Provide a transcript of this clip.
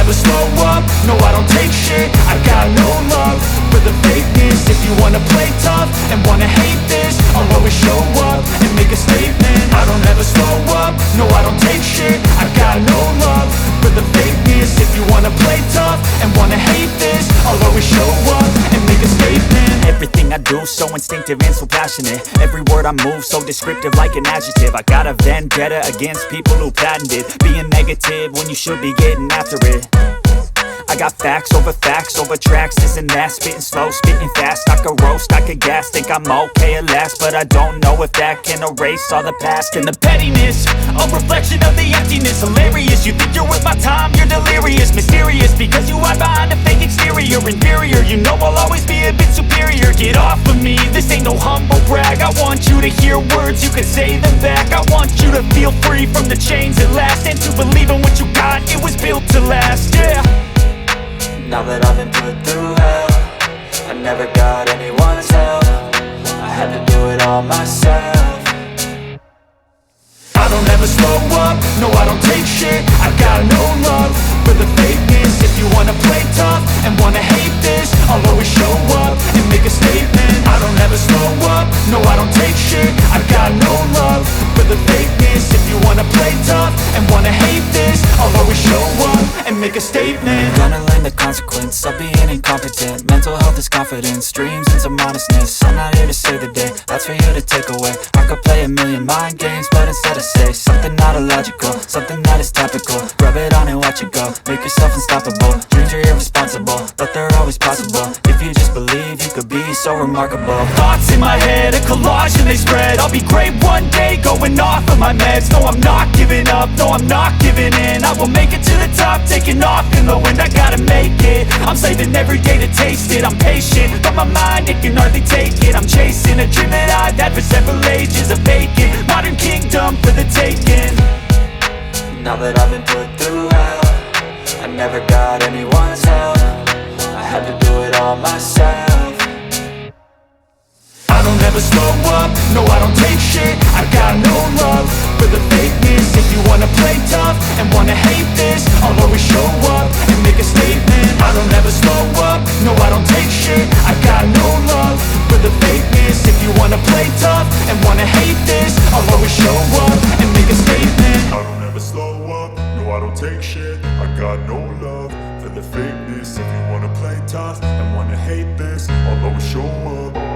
never slow up, no I don't take shit. I got no love for the fakeness. If you wanna play tough and wanna hate this, I'll always show up and make a statement. I don't ever slow up, no I don't take shit. I got no love for the fakeness. If you wanna play tough and wanna hate this, I'll always show up and make a statement. Everything I do so instinctive and so passionate. Every word I move so descriptive like an adjective. I got a vendetta against people who patented being negative when you should be getting after it. I got facts over tracks, this and that. Spitting slow, spitting fast. I could roast, I could gas. Think I'm okay at last, but I don't know if that can erase all the past. And the pettiness, a reflection of the emptiness. Hilarious, you think you're worth my time, you're delirious. Mysterious, because you hide behind a fake exterior. Inferior, you know I'll always be a bit superior. Get off of me, this ain't no humble brag. I want you to hear words, you can say them back. I want you to feel free from the chains at last, and to believe in what you got, it was built to last, yeah. Now that I've been put through hell, I never got anyone's help. I had to do it all myself. I don't ever slow up, no I don't take shit. I got no love for the fakeness. If you wanna play tough and wanna hate this, I'll always show up and make a statement. I don't ever slow up, no I don't take shit. I got no love for the fakeness. If you wanna play tough and wanna hate this, I'll always show up and make a statement. Gonna learn the consequence of being incompetent. Mental health is confidence, dreams and some modestness. I'm not here to save the day, that's for you to take away. I could play a million mind games, but instead I say something not illogical, something that is topical. Rub it on and watch it go, make yourself unstoppable. Dreams are irresponsible, but they're always possible. If you just believe, you could be so remarkable. Thoughts in my head, a collage and they spread. I'll be great one day, going off of my meds. No I'm not giving up, no I'm not giving in. I will make it to the top, taking off in the wind. I gotta make it, I'm saving every day to taste it. I'm patient, but my mind, it can hardly take it. I'm chasing a dream that I've had for several ages. A vacant, modern kingdom for the taking. Now that I've been put through hell, I never got anyone's help. I had to do it all myself. I don't ever slow up, no I don't take shit. I got no love for the fakeness. If you wanna play tough and wanna hate this, I'll always show up and make a statement. I don't ever slow up, no I don't take shit. I got no love for the fakeness. If you wanna play tough and wanna hate this, I'll always show up and make a statement. I don't ever slow up, no I don't take shit. I got no love for the fakeness. If you wanna play tough and wanna hate this, I'll always show up.